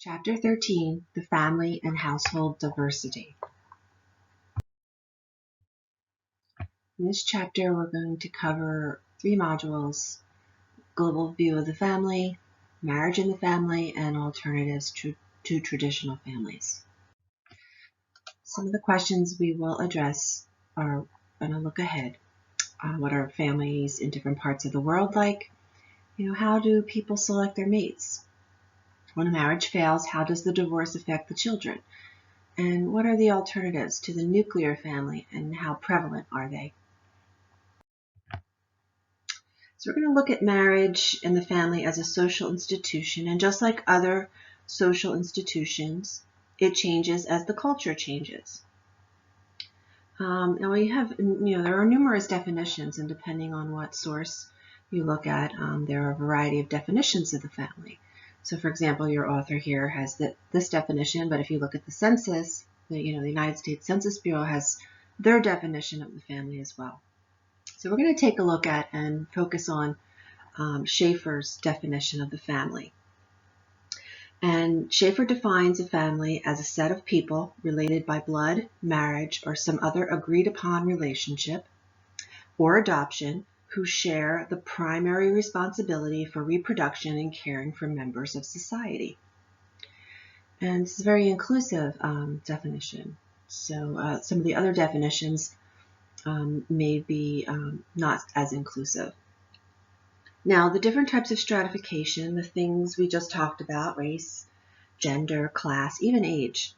Chapter 13, The Family and Household Diversity. In this chapter, we're going to cover 3 modules: global view of the family, marriage in the family, and alternatives to traditional families. Some of the questions we will address are going to look ahead. What are families in different parts of the world like? How do people select their mates? When a marriage fails, how does the divorce affect the children? And what are the alternatives to the nuclear family, and how prevalent are they? So we're going to look at marriage and the family as a social institution, and just like other social institutions, it changes as the culture changes. And we have, there are numerous definitions, and depending on what source you look at, there are a variety of definitions of the family. So, for example, your author here has this definition, but if you look at the census, the United States Census Bureau has their definition of the family as well. So we're going to take a look at and focus on Schaefer's definition of the family. And Schaefer defines a family as a set of people related by blood, marriage, or some other agreed upon relationship or adoption who share the primary responsibility for reproduction and caring for members of society. And it's a very inclusive definition. So some of the other definitions may be not as inclusive. Now, the different types of stratification, the things we just talked about, race, gender, class, even age,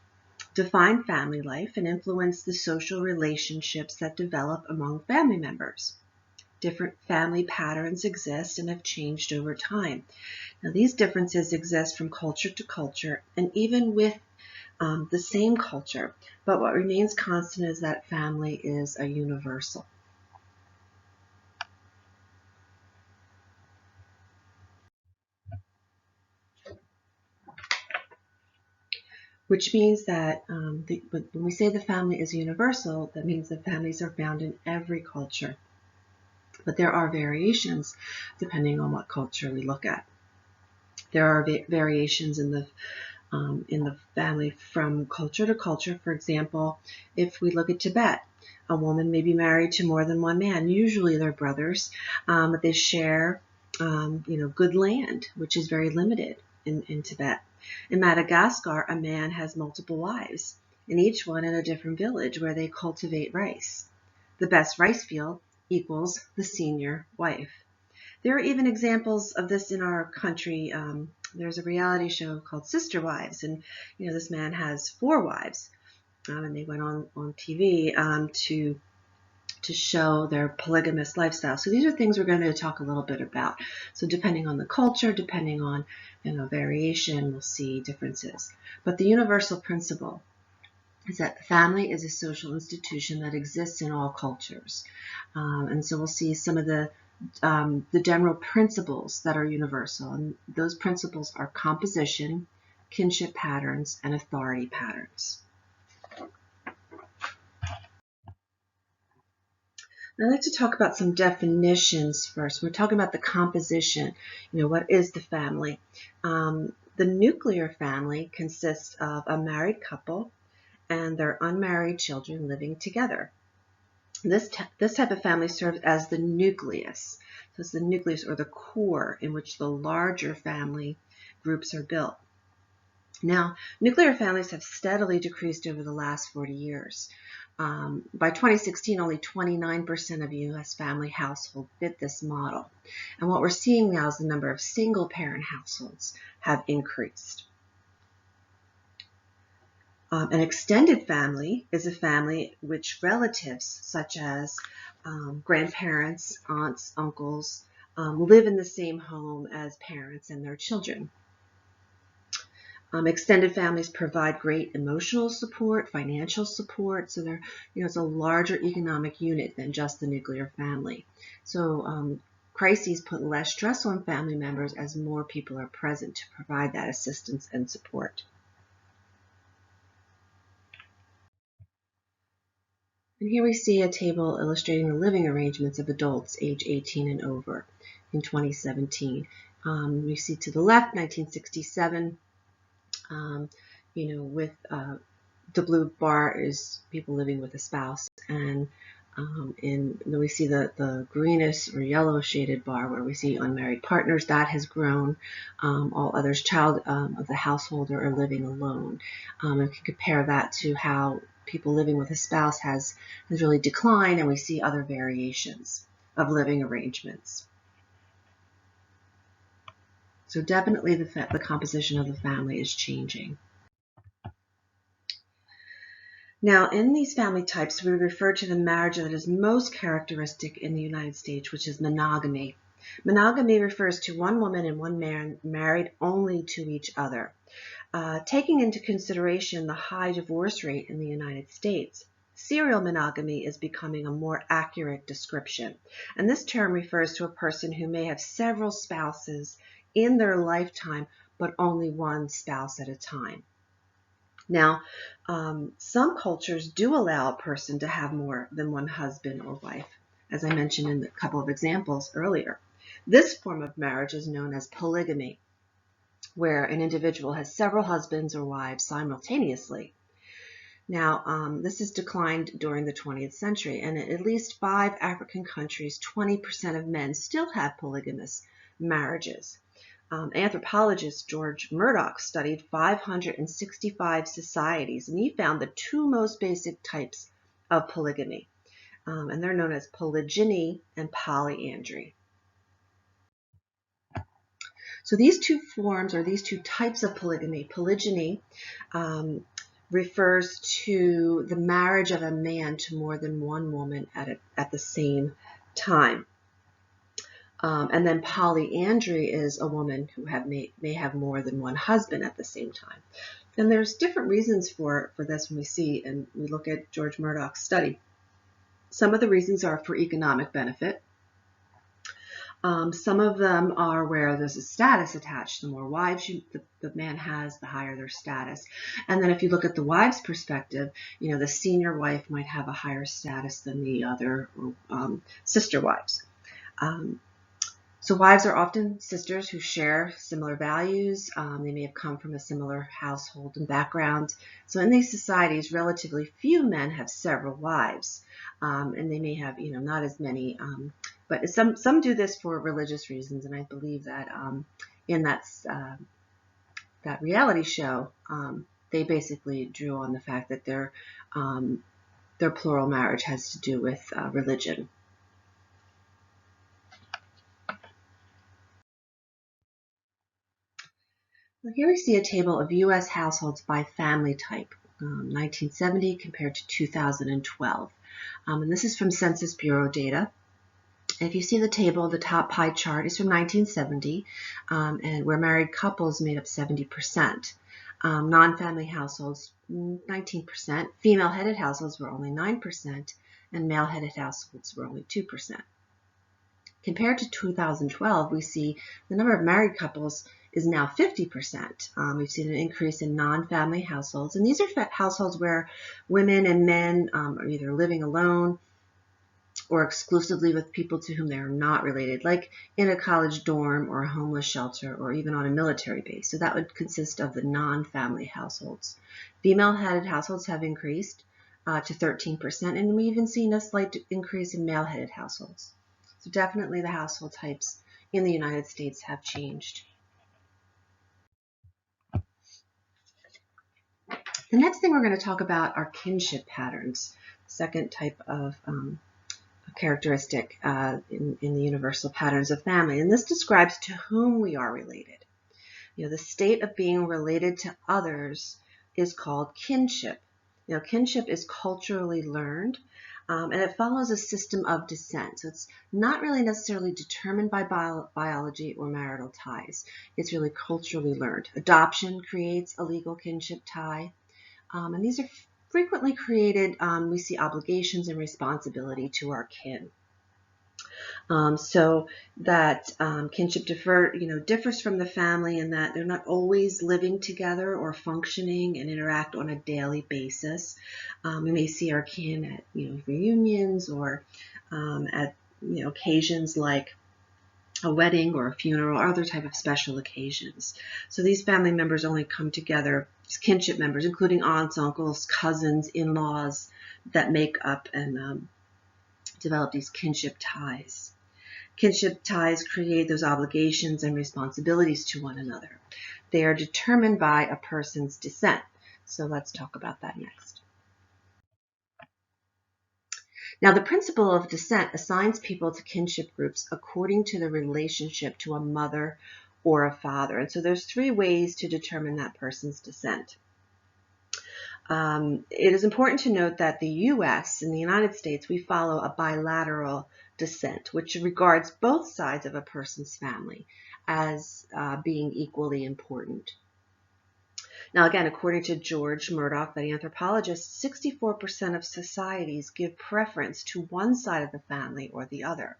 define family life and influence the social relationships that develop among family members. Different family patterns exist and have changed over time. Now, these differences exist from culture to culture and even with the same culture, but what remains constant is that family is a universal. Which means that when we say the family is universal, that means that families are found in every culture. But there are variations depending on what culture we look at. There are variations in the family from culture to culture. For example, if we look at Tibet, a woman may be married to more than one man. Usually they're brothers, but they share good land, which is very limited in Tibet. In Madagascar, a man has multiple wives, and each one in a different village where they cultivate rice. The best rice field equals the senior wife. There are even examples of this in our country. There's a reality show called Sister Wives, and this man has 4 wives, and they went on TV to show their polygamous lifestyle. So these are things we're going to talk a little bit about. So depending on the culture, depending on variation, we'll see differences. But the universal principle is that the family is a social institution that exists in all cultures. And so we'll see some of the general principles that are universal. And those principles are composition, kinship patterns, and authority patterns. I'd like to talk about some definitions first. We're talking about the composition. What is the family? The nuclear family consists of a married couple and their unmarried children living together. This type of family serves as the nucleus. So it's the nucleus or the core in which the larger family groups are built. Now, nuclear families have steadily decreased over the last 40 years. By 2016, only 29% of U.S. family households fit this model. And what we're seeing now is the number of single-parent households have increased. An extended family is a family which relatives, such as grandparents, aunts, uncles, live in the same home as parents and their children. Extended families provide great emotional support, financial support, so it's a larger economic unit than just the nuclear family. So crises put less stress on family members as more people are present to provide that assistance and support. And here we see a table illustrating the living arrangements of adults age 18 and over in 2017. We see to the left, 1967. With the blue bar is people living with a spouse, and we see the greenish or yellow shaded bar where we see unmarried partners. That has grown. All others, child of the household, are living alone. And we can compare that to how people living with a spouse has really declined, and we see other variations of living arrangements. So definitely the composition of the family is changing. Now, in these family types, we refer to the marriage that is most characteristic in the United States, which is monogamy. Monogamy refers to one woman and one man married only to each other. Taking into consideration the high divorce rate in the United States, serial monogamy is becoming a more accurate description. And this term refers to a person who may have several spouses in their lifetime, but only one spouse at a time. Now, some cultures do allow a person to have more than one husband or wife, as I mentioned in a couple of examples earlier. This form of marriage is known as polygamy, where an individual has several husbands or wives simultaneously. Now, this has declined during the 20th century, and in at least 5 African countries, 20% of men still have polygamous marriages. Anthropologist George Murdoch studied 565 societies, and he found the 2 most basic types of polygamy, and they're known as polygyny and polyandry. So these 2 forms, or these 2 types of polygamy, polygyny refers to the marriage of a man to more than one woman at the same time. And then polyandry is a woman who may have more than one husband at the same time. And there's different reasons for this when we see and we look at George Murdoch's study. Some of the reasons are for economic benefit. Some of them are where there's a status attached. The more wives the man has, the higher their status. And then if you look at the wife's perspective, the senior wife might have a higher status than the other sister wives. So wives are often sisters who share similar values. They may have come from a similar household and background. So in these societies, relatively few men have several wives, and they may have, not as many. But some do this for religious reasons, and I believe that in that reality show, they basically drew on the fact that their plural marriage has to do with religion. Here we see a table of U.S. households by family type, 1970 compared to 2012. And this is from Census Bureau data. And if you see the table, the top pie chart is from 1970, and where married couples made up 70%. Non-family households, 19%. Female-headed households were only 9%, and male-headed households were only 2%. Compared to 2012, we see the number of married couples is now 50%. We've seen an increase in non-family households, and these are households where women and men are either living alone or exclusively with people to whom they are not related, like in a college dorm or a homeless shelter or even on a military base. So that would consist of the non-family households. Female-headed households have increased to 13%, and we've even seen a slight increase in male-headed households. So definitely the household types in the United States have changed. The next thing we're going to talk about are kinship patterns, second type of characteristic in the universal patterns of family. And this describes to whom we are related. The state of being related to others is called kinship. Kinship is culturally learned, and it follows a system of descent. So it's not really necessarily determined by biology or marital ties. It's really culturally learned. Adoption creates a legal kinship tie, and these are frequently created. We see obligations and responsibility to our kin. So that kinship differs from the family in that they're not always living together or functioning and interact on a daily basis. We may see our kin at reunions or at occasions like a wedding or a funeral or other type of special occasions. So these family members only come together as kinship members, including aunts, uncles, cousins, in-laws, that make up and develop these kinship ties. Kinship ties create those obligations and responsibilities to one another. They are determined by a person's descent. So let's talk about that next. Now, the principle of descent assigns people to kinship groups according to the relationship to a mother or a father. And so there's 3 ways to determine that person's descent. It is important to note that the U.S. in the United States, we follow a bilateral descent, which regards both sides of a person's family as being equally important. Now, again, according to George Murdoch, the anthropologist, 64% of societies give preference to one side of the family or the other.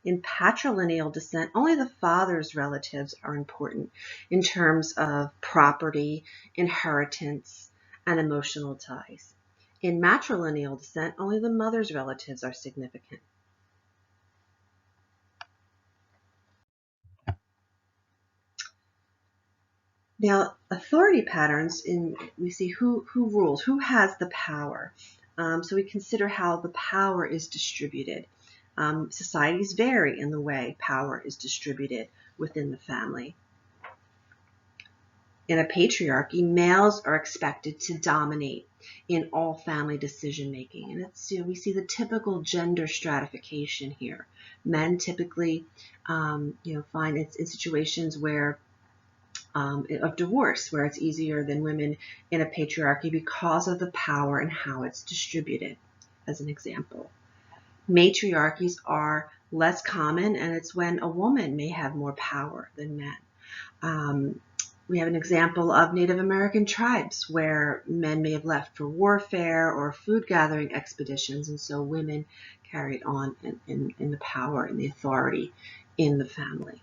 In patrilineal descent, only the father's relatives are important in terms of property, inheritance, and emotional ties. In matrilineal descent, only the mother's relatives are significant. Now, authority patterns, we see who rules, who has the power. So we consider how the power is distributed. Societies vary in the way power is distributed within the family. In a patriarchy, males are expected to dominate in all family decision making, and it's, we see the typical gender stratification here. Men typically, find it's in situations where of divorce, where it's easier than women in a patriarchy because of the power and how it's distributed, as an example. Matriarchies are less common, and it's when a woman may have more power than men. We have an example of Native American tribes where men may have left for warfare or food gathering expeditions, and so women carried on in the power and the authority in the family.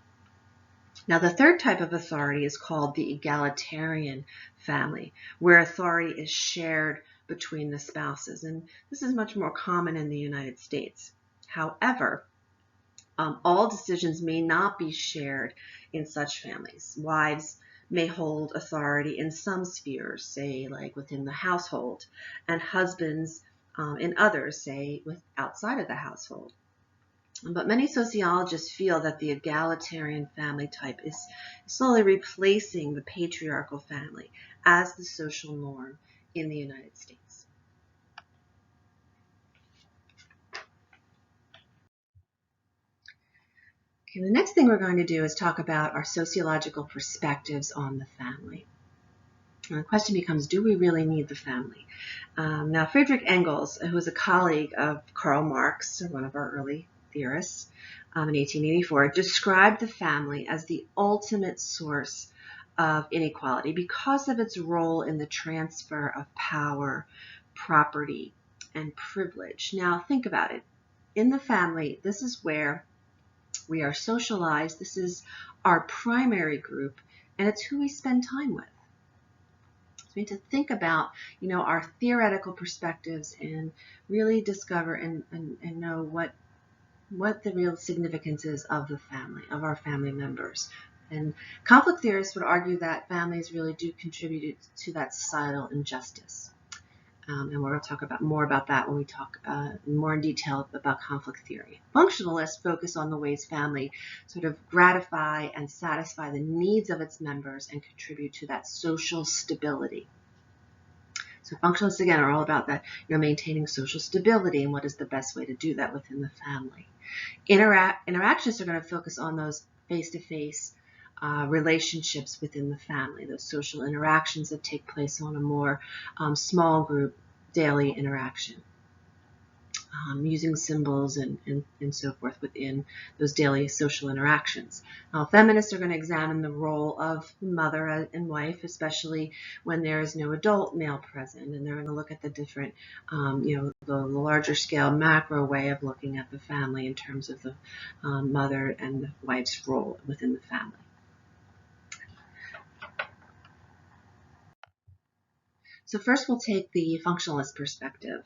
Now, the third type of authority is called the egalitarian family, where authority is shared between the spouses. And this is much more common in the United States. However, all decisions may not be shared in such families. Wives may hold authority in some spheres, say like within the household, and husbands in others, say outside of the household. But many sociologists feel that the egalitarian family type is slowly replacing the patriarchal family as the social norm in the United States. Okay, the next thing we're going to do is talk about our sociological perspectives on the family. And the question becomes, do we really need the family? Now, Friedrich Engels, who was a colleague of Karl Marx, one of our early theorists, in 1884, described the family as the ultimate source of inequality because of its role in the transfer of power, property, and privilege. Now, think about it. In the family, this is where we are socialized. This is our primary group, and it's who we spend time with. So we need to think about, our theoretical perspectives and really discover and know what the real significance is of the family, of our family members. And conflict theorists would argue that families really do contribute to that societal injustice. And we're going to talk more about that when we talk more in detail about conflict theory. Functionalists focus on the ways family sort of gratify and satisfy the needs of its members and contribute to that social stability. So functionalists, again, are all about that, maintaining social stability and what is the best way to do that within the family. Interactionists are going to focus on those face-to-face relationships within the family, those social interactions that take place on a more small group daily interaction, using symbols and so forth within those daily social interactions. Now, feminists are going to examine the role of mother and wife, especially when there is no adult male present, and they're going to look at the different, the larger scale macro way of looking at the family in terms of the mother and the wife's role within the family. So first we'll take the functionalist perspective.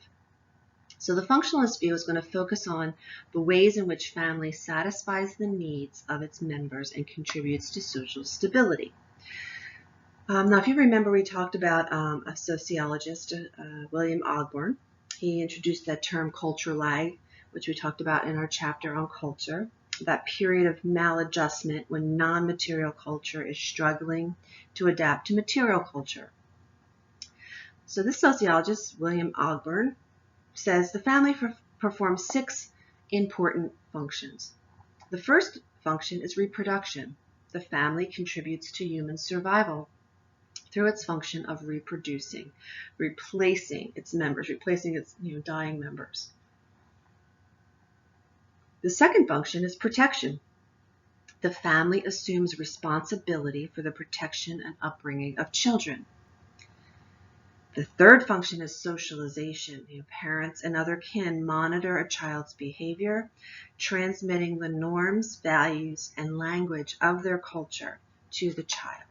So the functionalist view is going to focus on the ways in which family satisfies the needs of its members and contributes to social stability. Now, if you remember, we talked about a sociologist, William Ogburn. He introduced that term culture lag, which we talked about in our chapter on culture, that period of maladjustment when non-material culture is struggling to adapt to material culture. So this sociologist, William Ogburn, says the family performs 6 important functions. The first function is reproduction. The family contributes to human survival through its function of reproducing, replacing its members, replacing its dying members. The second function is protection. The family assumes responsibility for the protection and upbringing of children. The third function is socialization. Parents and other kin monitor a child's behavior, transmitting the norms, values, and language of their culture to the child.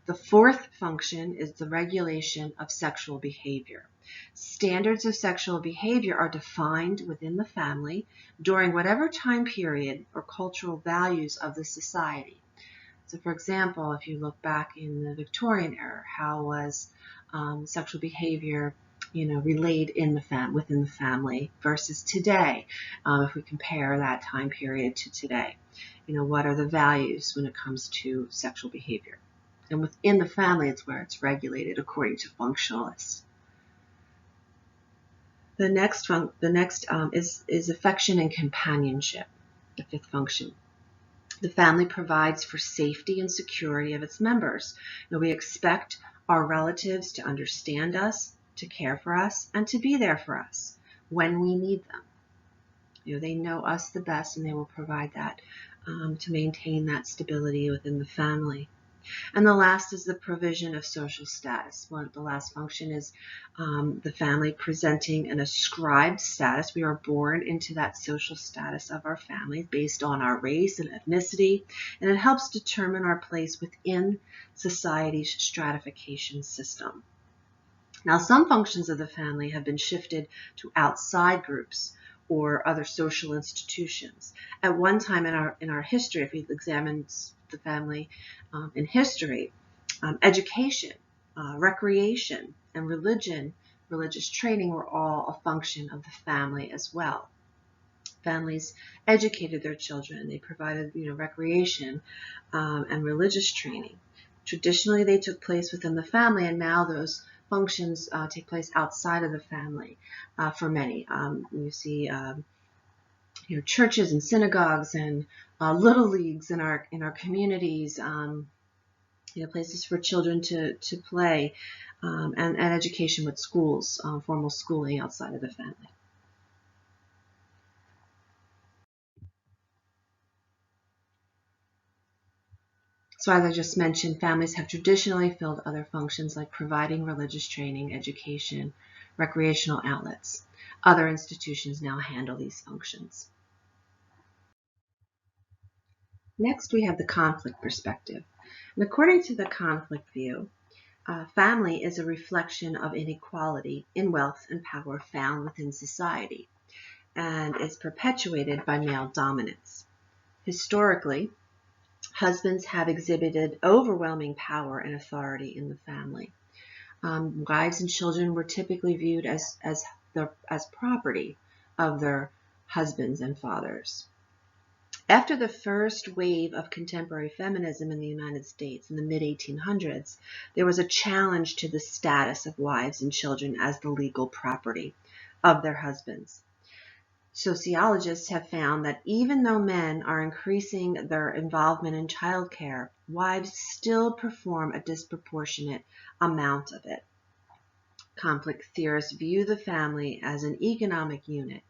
The fourth function is the regulation of sexual behavior. Standards of sexual behavior are defined within the family during whatever time period or cultural values of the society. So, for example, if you look back in the Victorian era, how was sexual behavior, relayed in within the family versus today? If we compare that time period to today, what are the values when it comes to sexual behavior? And within the family, it's where it's regulated according to functionalists. The next is affection and companionship, the fifth function. The family provides for safety and security of its members. We expect our relatives to understand us, to care for us, and to be there for us when we need them. They know us the best, and they will provide that to maintain that stability within the family. And the last is the provision of social status. The last function is the family presenting an ascribed status. We are born into that social status of our family based on our race and ethnicity, and it helps determine our place within society's stratification system. Now, some functions of the family have been shifted to outside groups or other social institutions. At one time in our history, if we examine the family in history, education, recreation, and religious training were all a function of the family as well. Families educated their children. They provided, recreation and religious training. Traditionally, they took place within the family, and now those functions take place outside of the family for many. You see churches and synagogues and little leagues in our communities, places for children to play, and education with schools, formal schooling outside of the family. So as I just mentioned, families have traditionally filled other functions like providing religious training, education, recreational outlets. Other institutions now handle these functions. Next, we have the conflict perspective. And according to the conflict view, family is a reflection of inequality in wealth and power found within society, and is perpetuated by male dominance. Historically, husbands have exhibited overwhelming power and authority in the family. Wives and children were typically viewed as property of their husbands and fathers. After the first wave of contemporary feminism in the United States in the mid-1800s, there was a challenge to the status of wives and children as the legal property of their husbands. Sociologists have found that even though men are increasing their involvement in childcare, wives still perform a disproportionate amount of it. Conflict theorists view the family as an economic unit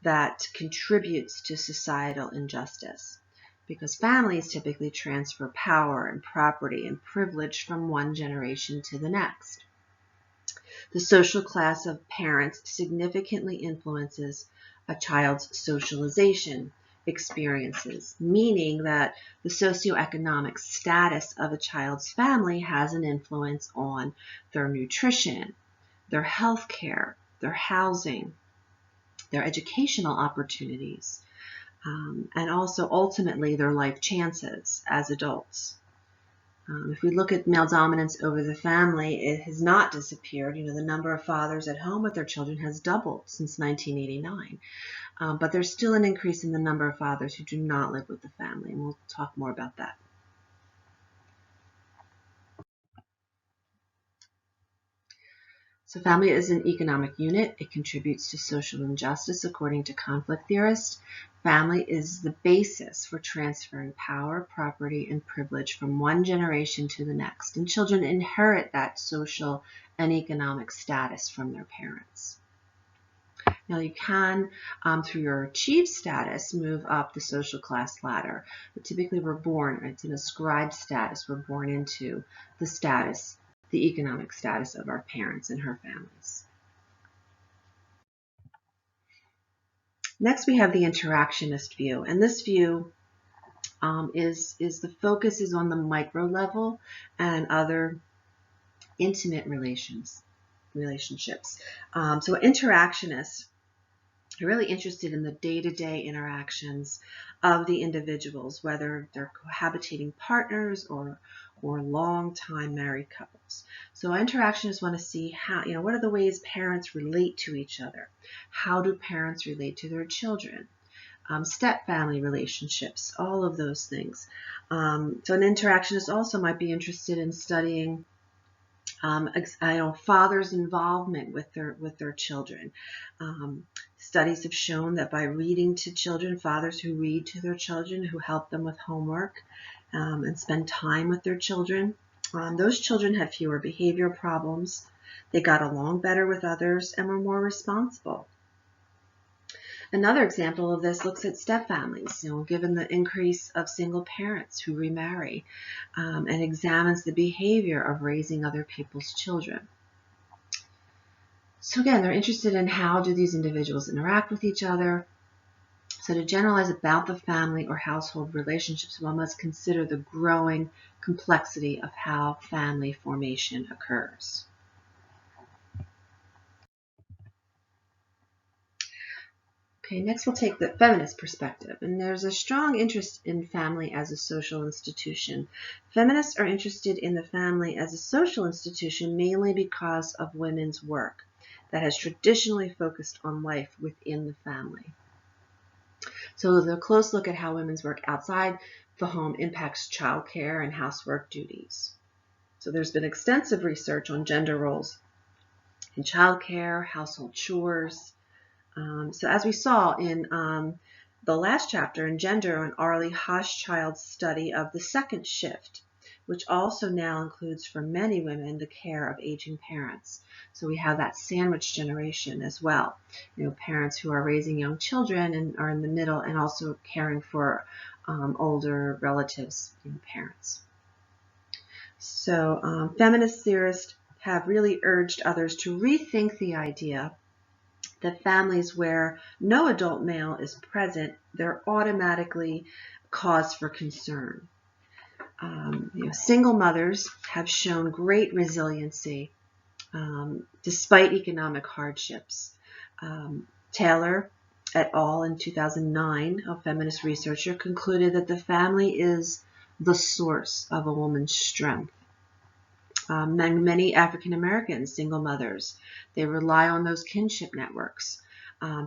that contributes to societal injustice, because families typically transfer power and property and privilege from one generation to the next. The social class of parents significantly influences a child's socialization experiences, meaning that the socioeconomic status of a child's family has an influence on their nutrition, their health care, their housing, their educational opportunities, and also ultimately their life chances as adults. If we look at male dominance over the family, it has not disappeared. The number of fathers at home with their children has doubled since 1989. But there's still an increase in the number of fathers who do not live with the family, and we'll talk more about that. So family is an economic unit. It contributes to social injustice according to conflict theorists. Family is the basis for transferring power, property, and privilege from one generation to the next. And children inherit that social and economic status from their parents. Now you can, through your achieved status, move up the social class ladder. But typically we're born, it's an ascribed status. We're born into the status, the economic status of our parents and her families. Next, we have the interactionist view, and this view is the focus is on the micro level and other intimate relationships. So interactionists are really interested in the day-to-day interactions of the individuals, whether they're cohabitating partners or long-time married couples. So interactionists want to see how, what are the ways parents relate to each other? How do parents relate to their children? Step-family relationships, all of those things. So an interactionist also might be interested in studying fathers' involvement with their children. Studies have shown that by reading to children, fathers who read to their children, who help them with homework and spend time with their children, those children had fewer behavior problems, they got along better with others, and were more responsible. Another example of this looks at step-families, given the increase of single parents who remarry, and examines the behavior of raising other people's children. So again, they're interested in how do these individuals interact with each other. So to generalize about the family or household relationships, one must consider the growing complexity of how family formation occurs. Okay, next we'll take the feminist perspective, and there's a strong interest in family as a social institution. Feminists are interested in the family as a social institution mainly because of women's work that has traditionally focused on life within the family. So the close look at how women's work outside the home impacts childcare and housework duties. So there's been extensive research on gender roles in childcare, household chores. So as we saw in the last chapter in gender, an Arlie Hochschild's study of the second shift, which also now includes for many women the care of aging parents. So we have that sandwich generation as well, parents who are raising young children and are in the middle and also caring for older relatives, parents. So feminist theorists have really urged others to rethink the idea that families where no adult male is present, they're automatically cause for concern. Single mothers have shown great resiliency despite economic hardships. Taylor et al. In 2009, a feminist researcher, concluded that the family is the source of a woman's strength. Many African Americans, single mothers, they rely on those kinship networks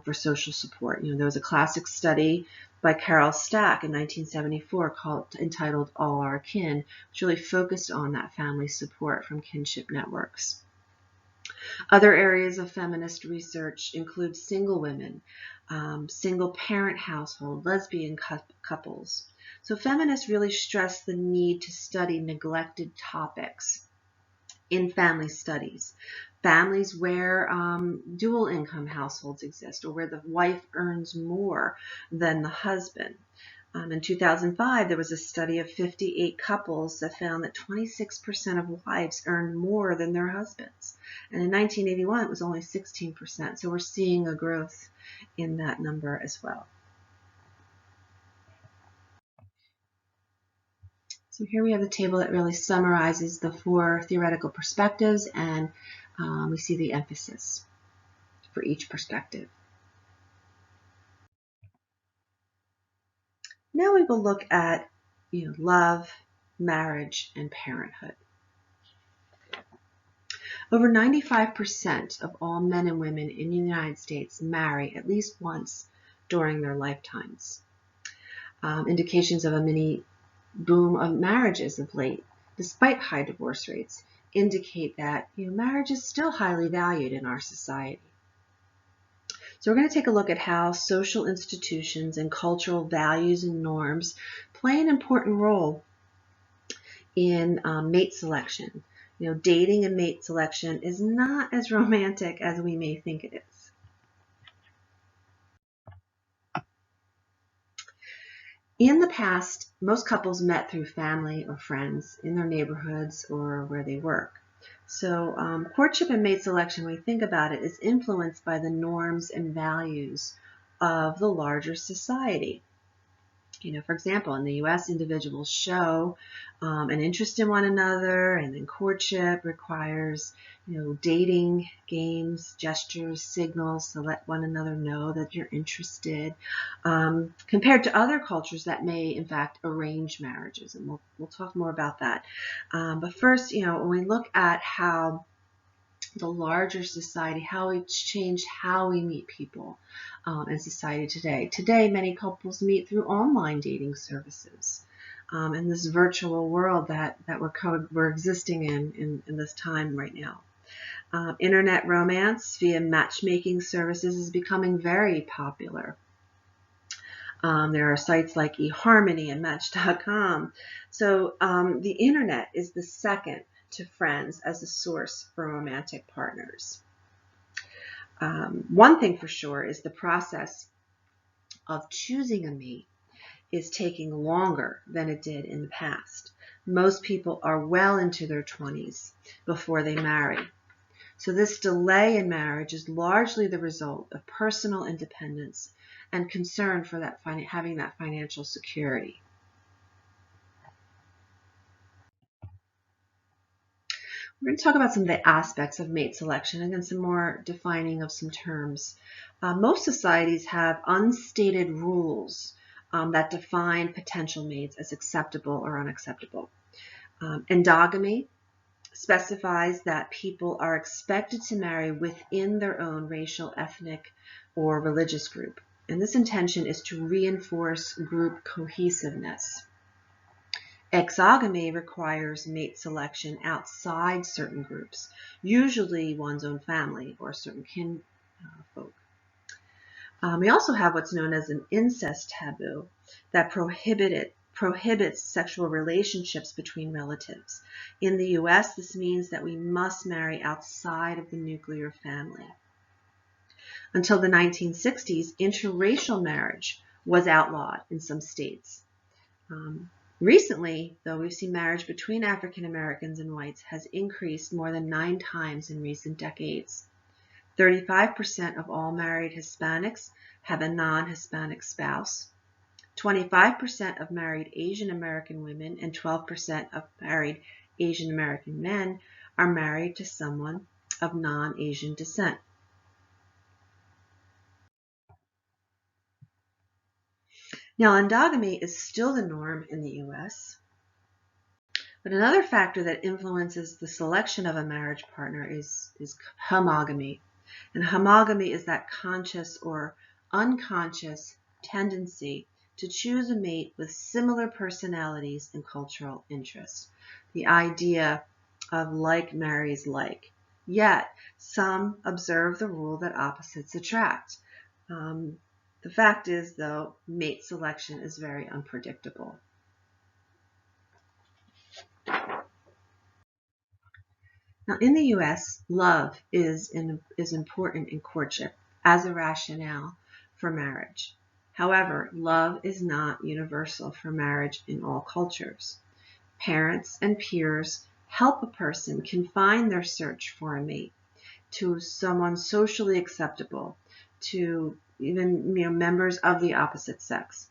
for social support. There was a classic study by Carol Stack in 1974 entitled All Our Kin, which really focused on that family support from kinship networks. Other areas of feminist research include single women, single parent household, lesbian couples. So feminists really stress the need to study neglected topics in family studies. Families where dual income households exist, or where the wife earns more than the husband. In 2005, there was a study of 58 couples that found that 26% of wives earned more than their husbands. And in 1981, it was only 16%. So we're seeing a growth in that number as well. So here we have a table that really summarizes the 4 theoretical perspectives, and we see the emphasis. for each perspective. Now we will look at love, marriage, and parenthood. Over 95% of all men and women in the United States marry at least once during their lifetimes. Indications of a mini boom of marriages of late, despite high divorce rates, indicate that marriage is still highly valued in our society. So we're going to take a look at how social institutions and cultural values and norms play an important role in mate selection. Dating and mate selection is not as romantic as we may think it is. In the past, most couples met through family or friends in their neighborhoods or where they work. So courtship and mate selection, when we think about it, is influenced by the norms and values of the larger society. For example, in the U.S., individuals show an interest in one another, and then courtship requires, dating games, gestures, signals to let one another know that you're interested, compared to other cultures that may, in fact, arrange marriages, and we'll talk more about that. But first, when we look at how the larger society, how it's changed how we meet people in society today. Today, many couples meet through online dating services in this virtual world that we're existing in this time right now. Internet romance via matchmaking services is becoming very popular. There are sites like eHarmony and Match.com. So the internet is the second to friends as a source for romantic partners. One thing for sure is the process of choosing a mate is taking longer than it did in the past. Most people are well into their 20s before they marry. So this delay in marriage is largely the result of personal independence and concern for having that financial security. We're going to talk about some of the aspects of mate selection and then some more defining of some terms. Most societies have unstated rules that define potential mates as acceptable or unacceptable. Endogamy specifies that people are expected to marry within their own racial, ethnic, or religious group. And this intention is to reinforce group cohesiveness. Exogamy requires mate selection outside certain groups, usually one's own family or certain kin folk. We also have what's known as an incest taboo that prohibits sexual relationships between relatives. In the U.S., this means that we must marry outside of the nuclear family. Until the 1960s, interracial marriage was outlawed in some states. Recently, though, we've seen marriage between African Americans and whites has increased more than 9 times in recent decades. 35% of all married Hispanics have a non-Hispanic spouse. 25% of married Asian American women and 12% of married Asian American men are married to someone of non-Asian descent. Now, endogamy is still the norm in the U.S., but another factor that influences the selection of a marriage partner is homogamy. And homogamy is that conscious or unconscious tendency to choose a mate with similar personalities and cultural interests. The idea of like marries like. Yet, some observe the rule that opposites attract. The fact is, though, mate selection is very unpredictable. Now, in the U.S., love is important in courtship as a rationale for marriage. However, love is not universal for marriage in all cultures. Parents and peers help a person confine their search for a mate to someone socially acceptable, to even members of the opposite sex.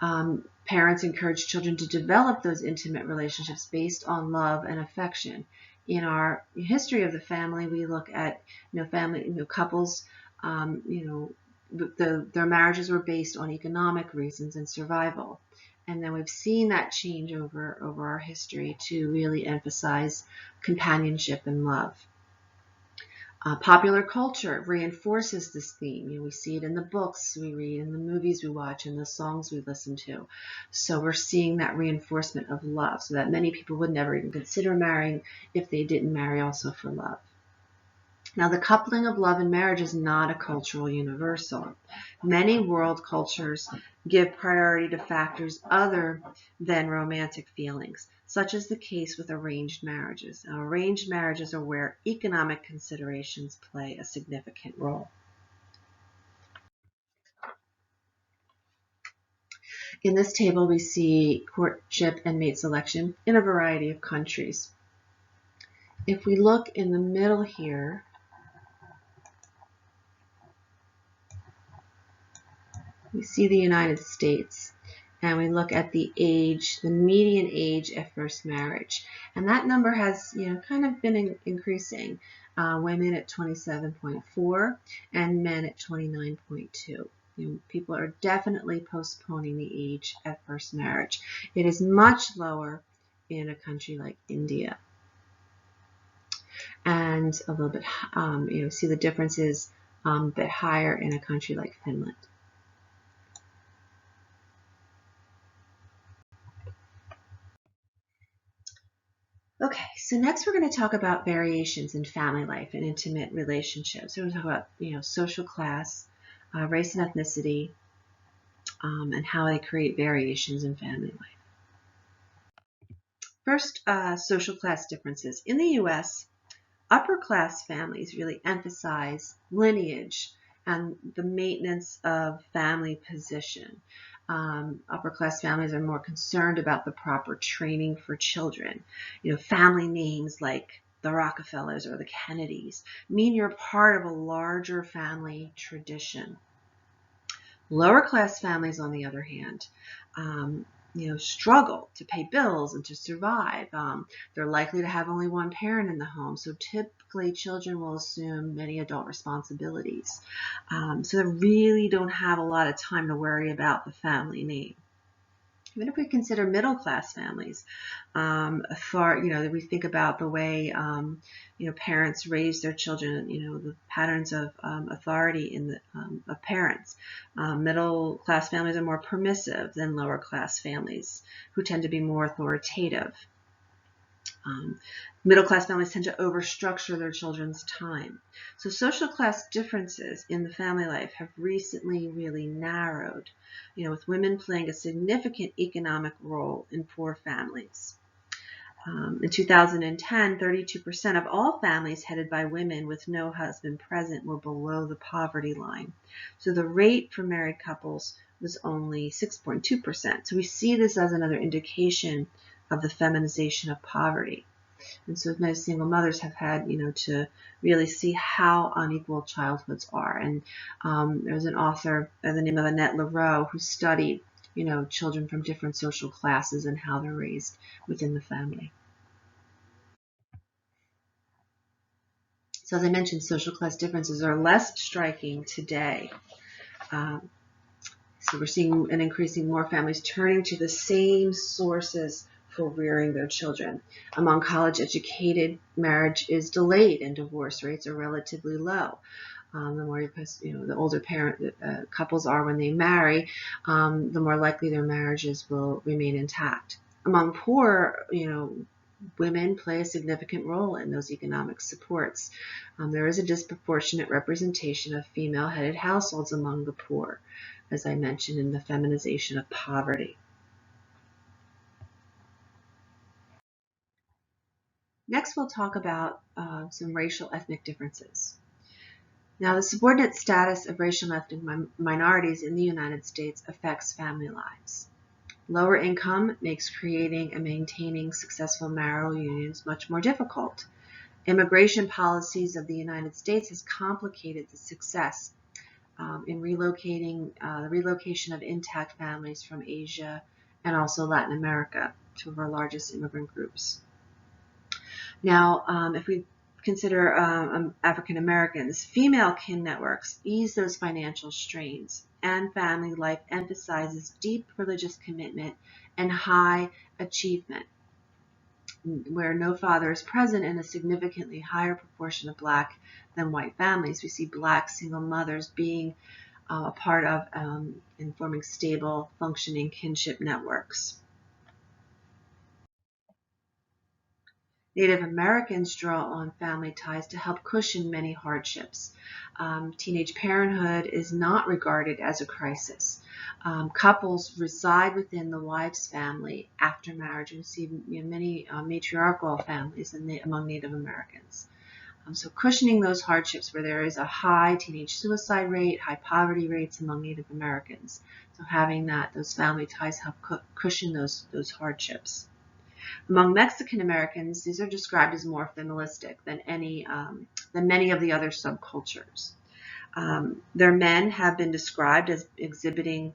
Parents encourage children to develop those intimate relationships based on love and affection. In our history of the family, we look at couples, their marriages were based on economic reasons and survival. And then we've seen that change over our history to really emphasize companionship and love. Popular culture reinforces this theme. We see it in the books we read, in the movies we watch, in the songs we listen to. So we're seeing that reinforcement of love, so that many people would never even consider marrying if they didn't marry also for love. Now, the coupling of love and marriage is not a cultural universal. Many world cultures give priority to factors other than romantic feelings, such as the case with arranged marriages. Now, arranged marriages are where economic considerations play a significant role. In this table, we see courtship and mate selection in a variety of countries. If we look in the middle here, we see the United States, and we look at the age, the median age at first marriage. And that number has, kind of been increasing. Women at 27.4 and men at 29.2. People are definitely postponing the age at first marriage. It is much lower in a country like India. And a little bit, see the differences a bit higher in a country like Finland. Okay, so next we're going to talk about variations in family life and intimate relationships. We're going to talk about, social class, race and ethnicity, and how they create variations in family life. First, social class differences. In the U.S., upper class families really emphasize lineage and the maintenance of family position. Upper class families are more concerned about the proper training for children. Family names like the Rockefellers or the Kennedys mean you're part of a larger family tradition. Lower class families, on the other hand, struggle to pay bills and to survive. They're likely to have only one parent in the home, so typically children will assume many adult responsibilities. So they really don't have a lot of time to worry about the family name. Even if we consider middle-class families, we think about the way parents raise their children, the patterns of authority in the of parents. Middle-class families are more permissive than lower-class families, who tend to be more authoritative. Middle-class families tend to overstructure their children's time. So social class differences in the family life have recently really narrowed, with women playing a significant economic role in poor families. In 2010, 32% of all families headed by women with no husband present were below the poverty line. So the rate for married couples was only 6.2%. So we see this as another indication of the feminization of poverty. And so many single mothers have had, to really see how unequal childhoods are. And there's an author by the name of Annette Leroux who studied, children from different social classes and how they're raised within the family. So as I mentioned, social class differences are less striking today. So we're seeing an increasing more families turning to the same sources for rearing their children. Among college-educated, marriage is delayed and divorce rates are relatively low. The more the older couples are when they marry, the more likely their marriages will remain intact. Among poor, women play a significant role in those economic supports. There is a disproportionate representation of female-headed households among the poor, as I mentioned, in the feminization of poverty. Next, we'll talk about some racial ethnic differences. Now, the subordinate status of racial and ethnic minorities in the United States affects family lives. Lower income makes creating and maintaining successful marital unions much more difficult. Immigration policies of the United States has complicated the success in relocating the relocation of intact families from Asia and also Latin America, two of our largest immigrant groups. Now, if we consider African Americans, female kin networks ease those financial strains, and family life emphasizes deep religious commitment and high achievement. Where no father is present in a significantly higher proportion of Black than white families, we see Black single mothers being a part of and forming stable, functioning kinship networks. Native Americans draw on family ties to help cushion many hardships. Teenage parenthood is not regarded as a crisis. Couples reside within the wife's family after marriage. We see many matriarchal families among Native Americans. So cushioning those hardships where there is a high teenage suicide rate, high poverty rates among Native Americans. So having those family ties help cushion those hardships. Among Mexican Americans, these are described as more familistic than many of the other subcultures. Their men have been described as exhibiting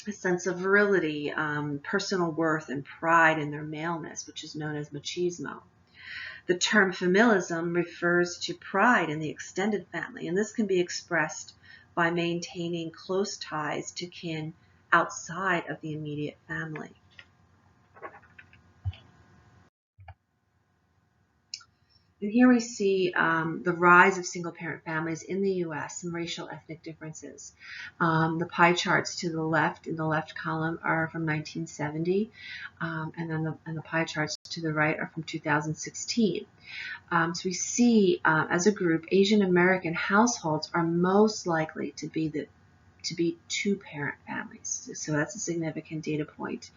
a sense of virility, personal worth, and pride in their maleness, which is known as machismo. The term familism refers to pride in the extended family, and this can be expressed by maintaining close ties to kin outside of the immediate family. And here we see the rise of single-parent families in the U.S. and racial ethnic differences. The pie charts to the left in the left column are from 1970, and then the pie charts to the right are from 2016. So we see, as a group, Asian American households are most likely to be two-parent families. So that's a significant data point.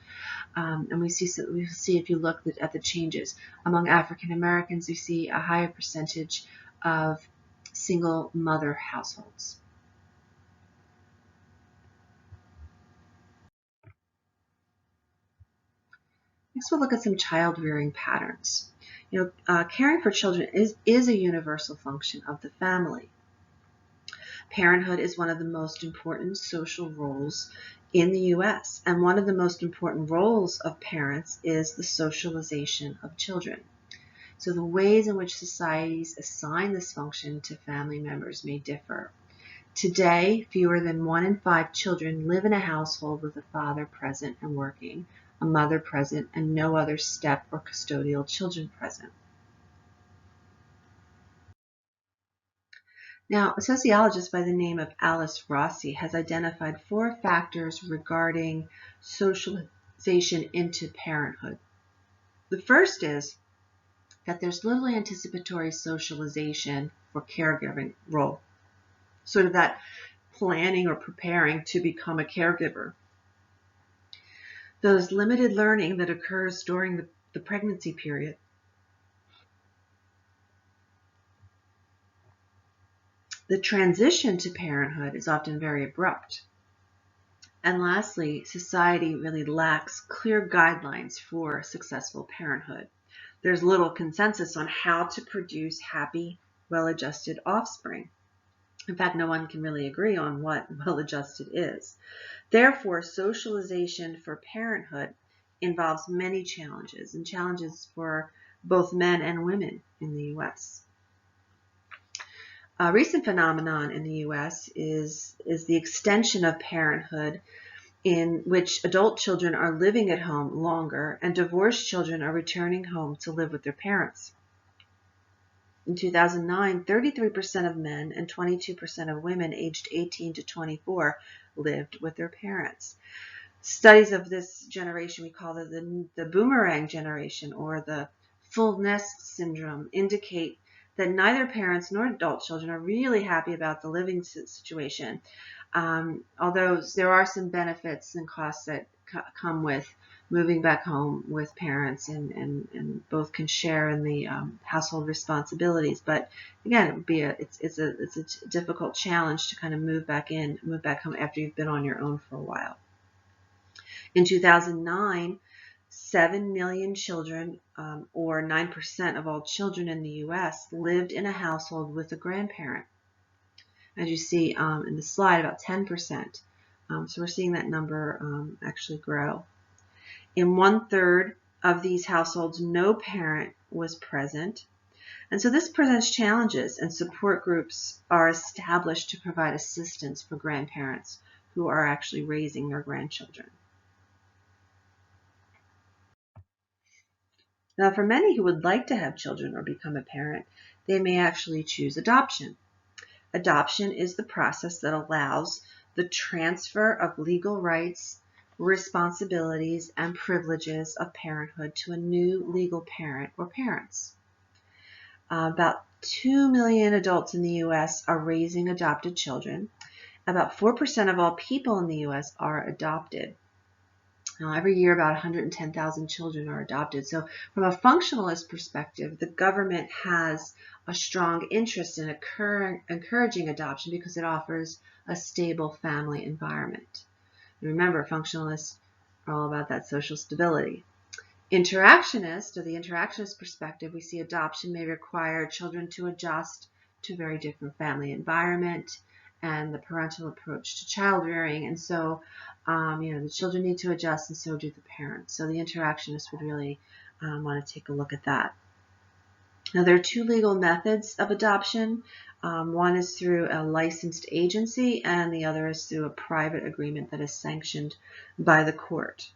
And we see if you look at the changes among African Americans, we see a higher percentage of single mother households. Next, we'll look at some child rearing patterns. Caring for children is a universal function of the family. Parenthood is one of the most important social roles in the U.S., and one of the most important roles of parents is the socialization of children. So the ways in which societies assign this function to family members may differ. Today, fewer than 1 in 5 children live in a household with a father present and working, a mother present, and no other step or custodial children present. Now, a sociologist by the name of Alice Rossi has identified 4 factors regarding socialization into parenthood. The first is that there's little anticipatory socialization for caregiving role, sort of that planning or preparing to become a caregiver. There's limited learning that occurs during the pregnancy period. The transition to parenthood is often very abrupt. And lastly, society really lacks clear guidelines for successful parenthood. There's little consensus on how to produce happy, well-adjusted offspring. In fact, no one can really agree on what well-adjusted is. Therefore, socialization for parenthood involves many challenges, and challenges for both men and women in the U.S. A recent phenomenon in the U.S. is the extension of parenthood, in which adult children are living at home longer and divorced children are returning home to live with their parents. In 2009, 33% of men and 22% of women aged 18 to 24 lived with their parents. Studies of this generation, we call it the boomerang generation, or the full nest syndrome, indicate that neither parents nor adult children are really happy about the living situation, although there are some benefits and costs that come with moving back home with parents, and both can share in the household responsibilities. But again, it's a difficult challenge to kind of move back home after you've been on your own for a while. In 2009, 7 million children, or 9% of all children in the U.S., lived in a household with a grandparent. As you see in the slide, about 10%. So we're seeing that number actually grow. In 1/3 of these households, no parent was present. And so this presents challenges, and support groups are established to provide assistance for grandparents who are actually raising their grandchildren. Now, for many who would like to have children or become a parent, they may actually choose adoption. Adoption is the process that allows the transfer of legal rights, responsibilities, and privileges of parenthood to a new legal parent or parents. About 2 million adults in the U.S. are raising adopted children. About 4% of all people in the U.S. are adopted. Now, every year, about 110,000 children are adopted. So from a functionalist perspective, the government has a strong interest in encouraging adoption because it offers a stable family environment. And remember, functionalists are all about that social stability. Interactionist, or the interactionist perspective, we see adoption may require children to adjust to a very different family environment and the parental approach to child rearing. And so, the children need to adjust, and so do the parents. So the interactionist would really want to take a look at that. Now, there are two legal methods of adoption. One is through a licensed agency, and the other is through a private agreement that is sanctioned by the court.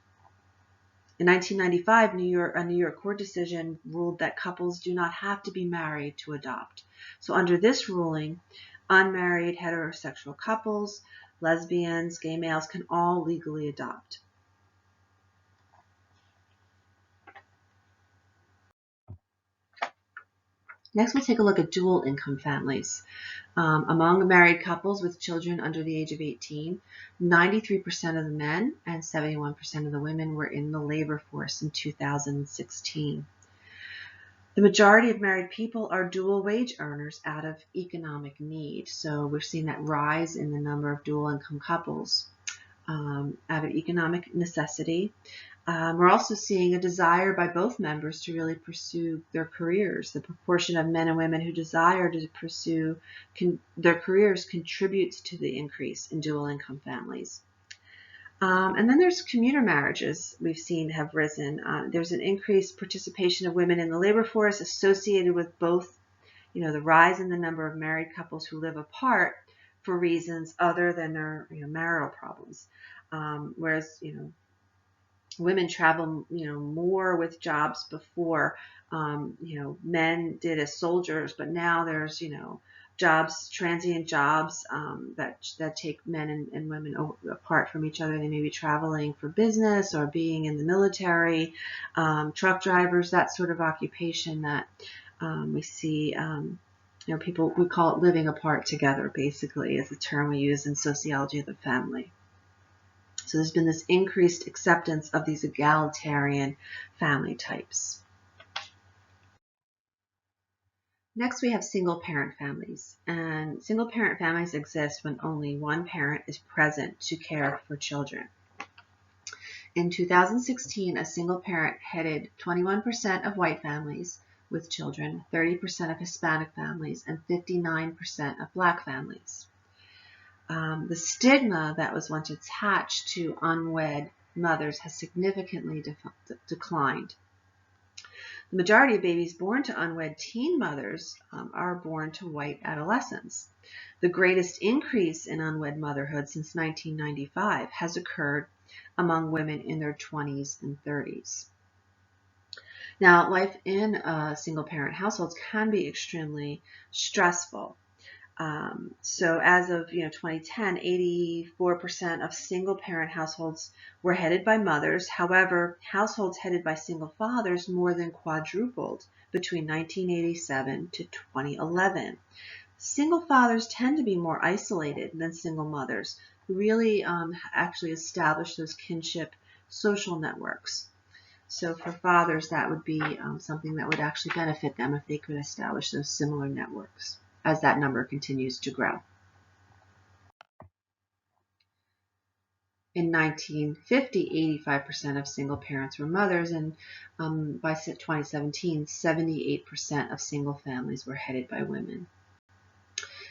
In 1995, a New York court decision ruled that couples do not have to be married to adopt. So under this ruling, unmarried heterosexual couples, lesbians, gay males can all legally adopt. Next, we'll take a look at dual income families. Among married couples with children under the age of 18, 93% of the men and 71% of the women were in the labor force in 2016. The majority of married people are dual wage earners out of economic need. So we're seeing that rise in the number of dual income couples out of economic necessity. We're also seeing a desire by both members to really pursue their careers. The proportion of men and women who desire to pursue their careers contributes to the increase in dual income families. And then there's commuter marriages we've seen have risen. There's an increased participation of women in the labor force associated with both, the rise in the number of married couples who live apart for reasons other than their marital problems. Whereas, women travel, more with jobs before, men did as soldiers, but now there's, jobs, transient jobs that take men and women apart from each other. They may be traveling for business or being in the military, truck drivers, that sort of occupation that we see, people, we call it living apart together, basically, is the term we use in sociology of the family. So there's been this increased acceptance of these egalitarian family types. Next, we have single-parent families. And single-parent families exist when only one parent is present to care for children. In 2016, a single parent headed 21% of white families with children, 30% of Hispanic families, and 59% of Black families. The stigma that was once attached to unwed mothers has significantly declined. The majority of babies born to unwed teen mothers are born to white adolescents. The greatest increase in unwed motherhood since 1995 has occurred among women in their 20s and 30s. Now, life in single-parent households can be extremely stressful. So as of 2010, 84% of single-parent households were headed by mothers. However, households headed by single fathers more than quadrupled between 1987 to 2011. Single fathers tend to be more isolated than single mothers, who really actually establish those kinship social networks. So for fathers, that would be something that would actually benefit them if they could establish those similar networks, as that number continues to grow. In 1950, 85% of single parents were mothers, and by 2017, 78% of single families were headed by women.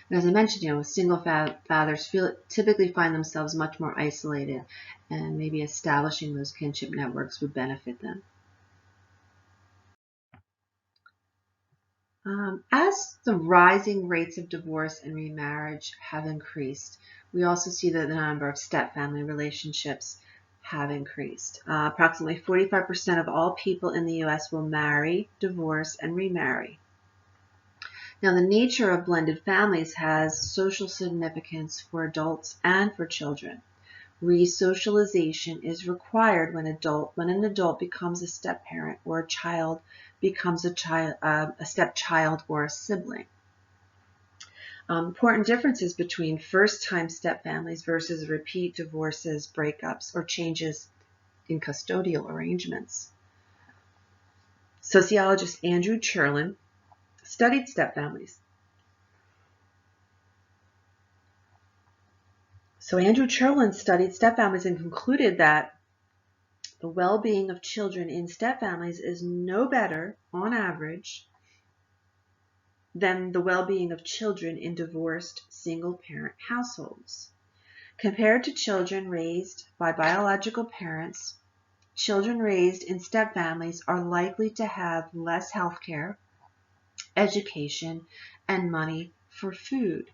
And as I mentioned, single fathers typically find themselves much more isolated, and maybe establishing those kinship networks would benefit them. As the rising rates of divorce and remarriage have increased, we also see that the number of step-family relationships have increased. Approximately 45% of all people in the U.S. will marry, divorce, and remarry. Now, the nature of blended families has social significance for adults and for children. Resocialization is required when an adult becomes a step-parent or a child becomes a stepchild or a sibling. Important differences between first-time step-families versus repeat divorces, breakups, or changes in custodial arrangements. Sociologist Andrew Ch13 studied step-families. So Andrew Ch13 studied step-families and concluded that the well-being of children in step-families is no better, on average, than the well-being of children in divorced single-parent households. Compared to children raised by biological parents, children raised in step-families are likely to have less health care, education, and money for food.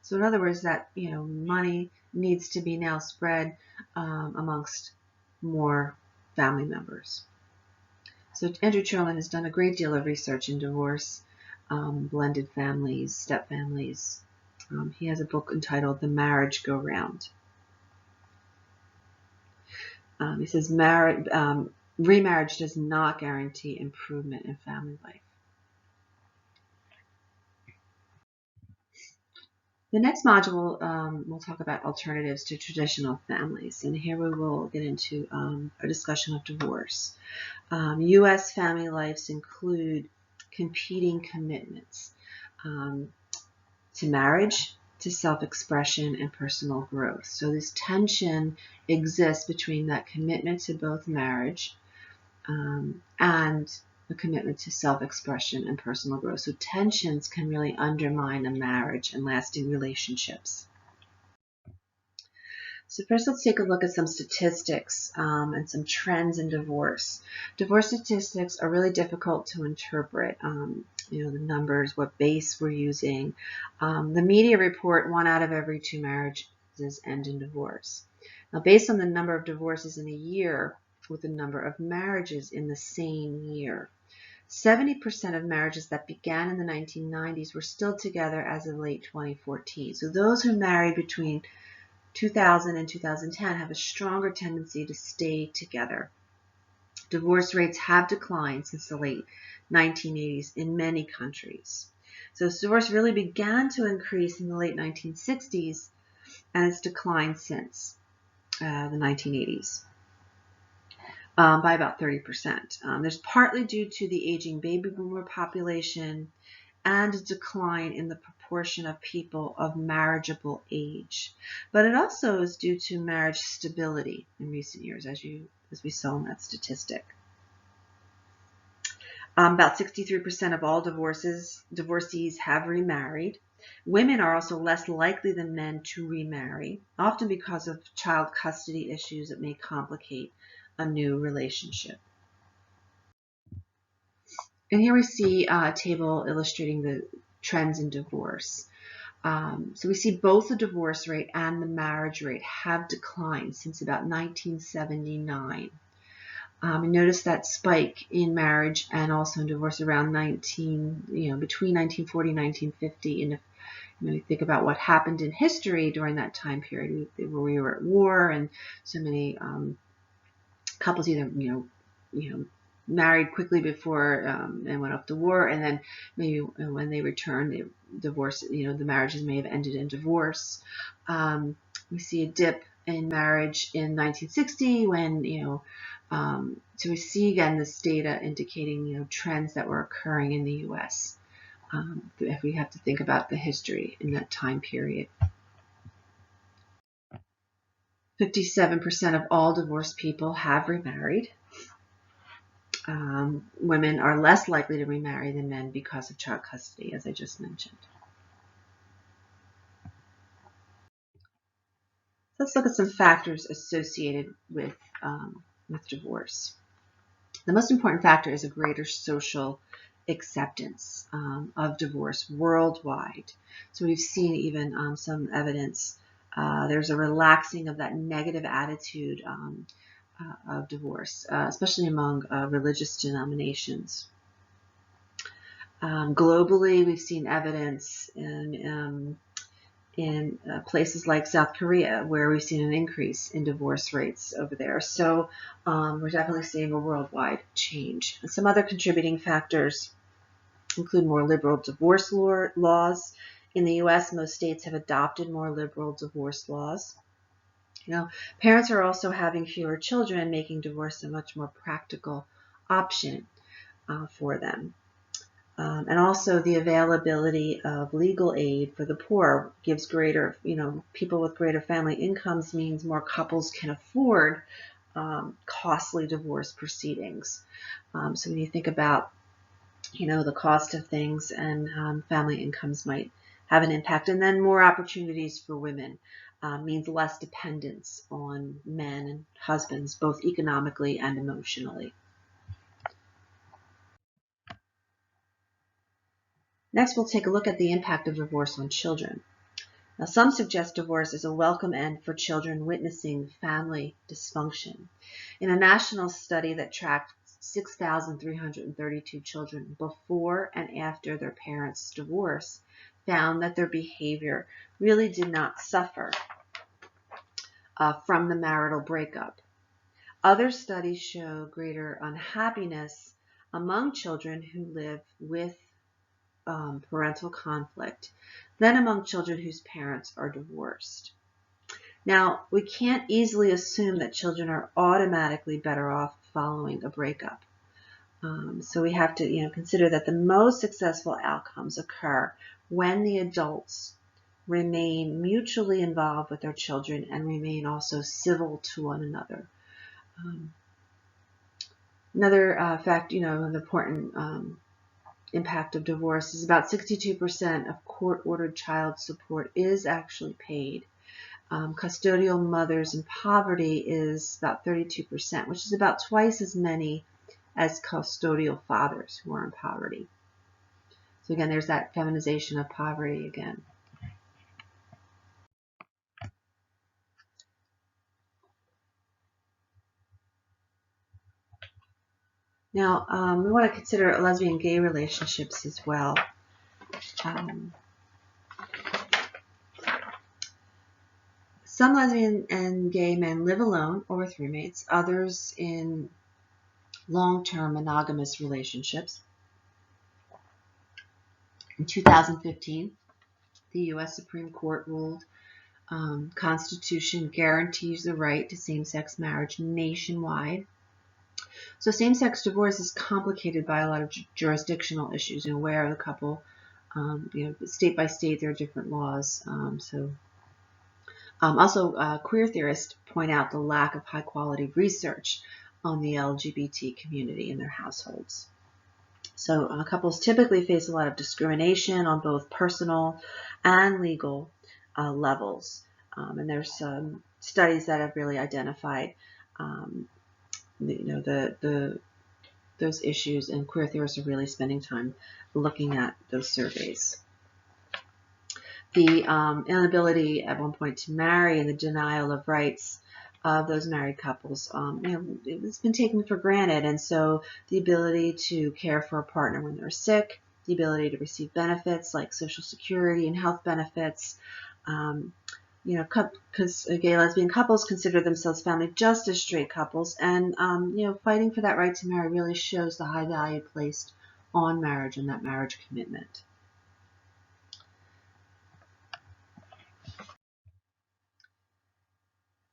So in other words, that money needs to be now spread amongst more family members. So Andrew Ch13 has done a great deal of research in divorce, blended families, step families. He has a book entitled The Marriage Go Round. He says remarriage does not guarantee improvement in family life. The next module, we'll talk about alternatives to traditional families, and here we will get into a discussion of divorce. U.S. family lives include competing commitments to marriage, to self-expression, and personal growth. So this tension exists between that commitment to both marriage and the commitment to self-expression and personal growth. So tensions can really undermine a marriage and lasting relationships. So first, let's take a look at some statistics and some trends in divorce. Divorce statistics are really difficult to interpret. The numbers, what base we're using. The media report 1 out of every 2 marriages end in divorce. Now, based on the number of divorces in a year with the number of marriages in the same year, 70% of marriages that began in the 1990s were still together as of late 2014. So those who married between 2000 and 2010 have a stronger tendency to stay together. Divorce rates have declined since the late 1980s in many countries. So divorce really began to increase in the late 1960s, and it's declined since the 1980s by about 30%. There's partly due to the aging baby boomer population and a decline in the proportion of people of marriageable age. But it also is due to marriage stability in recent years, as we saw in that statistic. About 63% of all divorcees have remarried. Women are also less likely than men to remarry, often because of child custody issues that may complicate a new relationship. And here we see a table illustrating the trends in divorce. So we see both the divorce rate and the marriage rate have declined since about 1979. And notice that spike in marriage and also in divorce around between 1940 and 1950. And if you think about what happened in history during that time period, where we were at war, and so many couples either married quickly before and went off to war, and then maybe when they returned, they divorced. The marriages may have ended in divorce. We see a dip in marriage in 1960 when so we see again this data indicating trends that were occurring in the U.S. If we have to think about the history in that time period. 57% of all divorced people have remarried. Women are less likely to remarry than men because of child custody, as I just mentioned. Let's look at some factors associated with divorce. The most important factor is a greater social acceptance of divorce worldwide. So we've seen even some evidence. There's a relaxing of that negative attitude of divorce, especially among religious denominations. Globally, we've seen evidence in places like South Korea, where we've seen an increase in divorce rates over there. So we're definitely seeing a worldwide change. And some other contributing factors include more liberal divorce laws. In the U.S., most states have adopted more liberal divorce laws. Parents are also having fewer children, making divorce a much more practical option for them. And also the availability of legal aid for the poor gives greater, people with greater family incomes means more couples can afford costly divorce proceedings. So when you think about, the cost of things, and family incomes might have an impact. And then more opportunities for women means less dependence on men and husbands, both economically and emotionally. Next, we'll take a look at the impact of divorce on children. Now, some suggest divorce is a welcome end for children witnessing family dysfunction. In a national study that tracked 6,332 children before and after their parents' divorce, found that their behavior really did not suffer from the marital breakup. Other studies show greater unhappiness among children who live with parental conflict than among children whose parents are divorced. Now, we can't easily assume that children are automatically better off following a breakup. So we have to, consider that the most successful outcomes occur when the adults remain mutually involved with their children and remain also civil to one another. Another fact, an important impact of divorce is about 62% of court-ordered child support is actually paid. Custodial mothers in poverty is about 32%, which is about twice as many as custodial fathers who are in poverty. So again, there's that feminization of poverty again. Now, we want to consider lesbian gay relationships as well. Some lesbian and gay men live alone or with roommates, others in long-term monogamous relationships. In 2015, the U.S. Supreme Court ruled Constitution guarantees the right to same-sex marriage nationwide. So same-sex divorce is complicated by a lot of jurisdictional issues, where the couple, state by state, there are different laws. Also, queer theorists point out the lack of high-quality research on the LGBT community in their households. So couples typically face a lot of discrimination on both personal and legal levels. And there's some studies that have really identified those issues, and queer theorists are really spending time looking at those surveys. The inability at one point to marry and the denial of rights of those married couples, it's been taken for granted. And so the ability to care for a partner when they're sick, the ability to receive benefits like Social Security and health benefits, because gay lesbian couples consider themselves family just as straight couples, and fighting for that right to marry really shows the high value placed on marriage and that marriage commitment.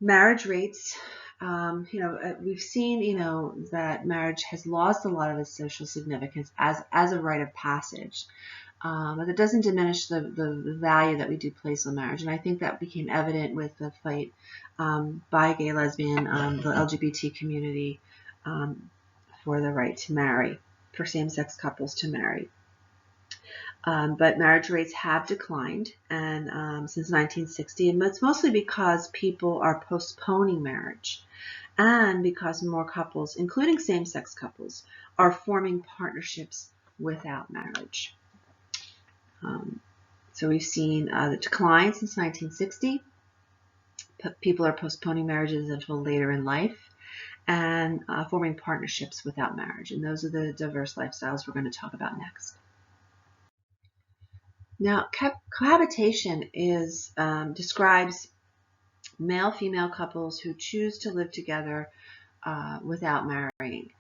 Marriage rates, we've seen, that marriage has lost a lot of its social significance as a rite of passage. But it doesn't diminish the value that we do place on marriage. And I think that became evident with the fight by gay, lesbian, the LGBT community for the right to marry, for same-sex couples to marry. But marriage rates have declined and since 1960, and it's mostly because people are postponing marriage and because more couples, including same-sex couples, are forming partnerships without marriage. So we've seen the decline since 1960. People are postponing marriages until later in life and forming partnerships without marriage. And those are the diverse lifestyles we're going to talk about next. Now, cohabitation describes male-female couples who choose to live together without marrying.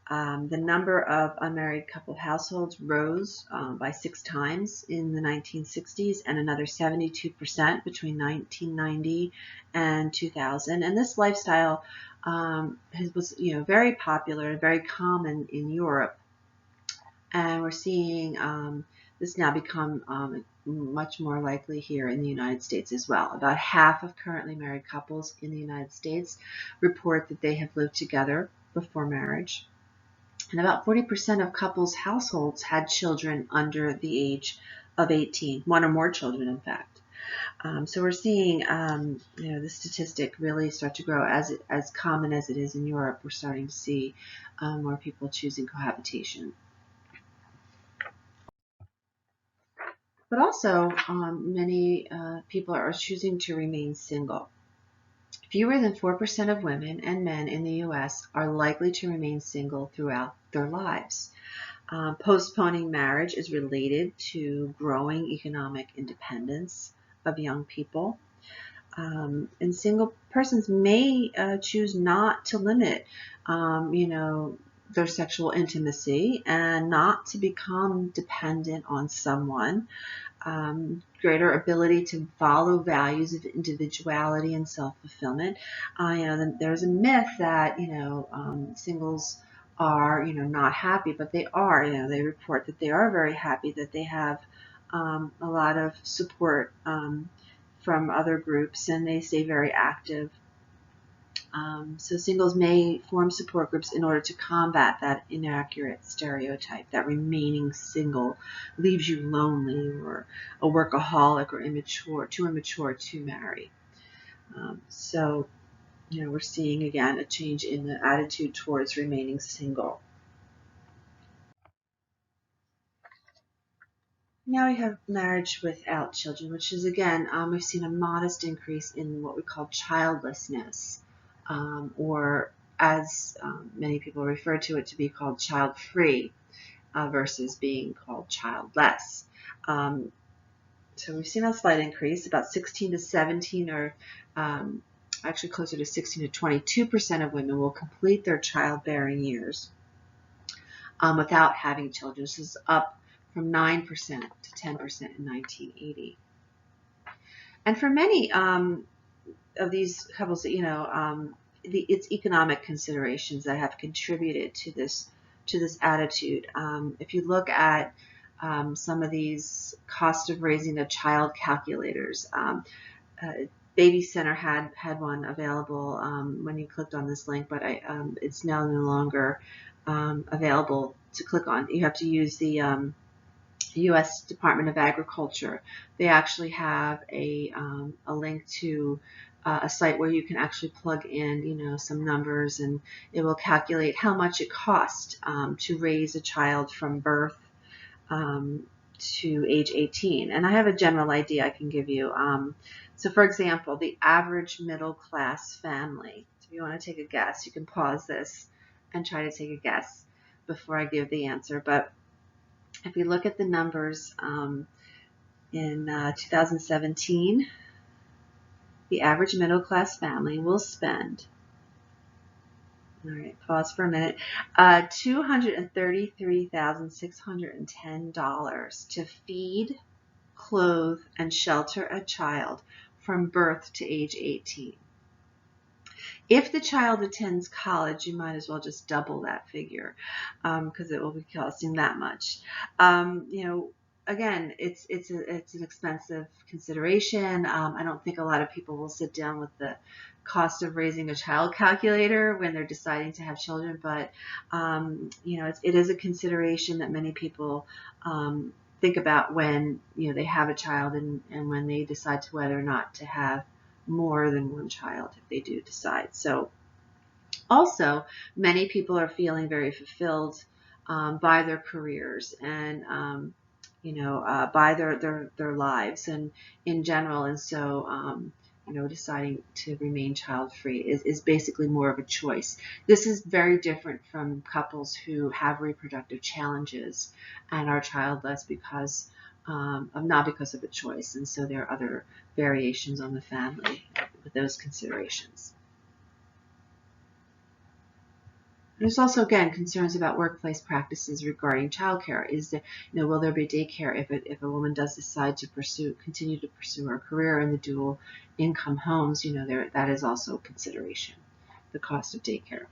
The number of unmarried couple households rose by 6 times in the 1960s and another 72% between 1990 and 2000. And this lifestyle was very popular and very common in Europe. And we're seeing this now become much more likely here in the United States as well. About half of currently married couples in the United States report that they have lived together before marriage. And about 40% of couples' households had children under the age of 18, one or more children, in fact. So we're seeing the statistic really start to grow as common as it is in Europe. We're starting to see more people choosing cohabitation. But also, many people are choosing to remain single. Fewer than 4% of women and men in the U.S. are likely to remain single throughout their lives. Postponing marriage is related to growing economic independence of young people. And single persons may choose not to limit, their sexual intimacy and not to become dependent on someone. Greater ability to follow values of individuality and self-fulfillment. There's a myth that singles are not happy, but they are. They report that they are very happy, that they have a lot of support from other groups, and they stay very active. So singles may form support groups in order to combat that inaccurate stereotype that remaining single leaves you lonely or a workaholic or too immature to marry. So we're seeing again a change in the attitude towards remaining single. Now we have marriage without children, which is again, we've seen a modest increase in what we call childlessness. Or as many people refer to it, to be called child-free versus being called childless. So we've seen a slight increase, about 16 to 17, or actually closer to 16 to 22% of women will complete their childbearing years without having children. This is up from 9% to 10% in 1980. And for many of these couples, it's economic considerations that have contributed to this attitude. If you look at some of these cost of raising a child calculators, Baby Center had one available when you clicked on this link, but it's now no longer available to click on. You have to use the U.S. Department of Agriculture. They actually have a link to a site where you can actually plug in, some numbers, and it will calculate how much it costs to raise a child from birth to age 18. And I have a general idea I can give you. So for example, the average middle class family, if you want to take a guess, you can pause this and try to take a guess before I give the answer. But if you look at the numbers in 2017, the average middle class family will spend, all right, pause for a minute, $233,610 to feed, clothe, and shelter a child from birth to age 18. If the child attends college, you might as well just double that figure because it will be costing that much. Again, it's an expensive consideration. I don't think a lot of people will sit down with the cost of raising a child calculator when they're deciding to have children, but it is a consideration that many people think about when they have a child and when they decide to whether or not to have more than one child if they do decide. So also, many people are feeling very fulfilled by their careers and by their lives and in general, and so deciding to remain child-free is basically more of a choice. This is very different from couples who have reproductive challenges and are childless not because of a choice, and so there are other variations on the family with those considerations. There's also, again, concerns about workplace practices regarding childcare. Will there be daycare if a woman does decide to continue to pursue her career in the dual income homes? That is also a consideration, the cost of daycare.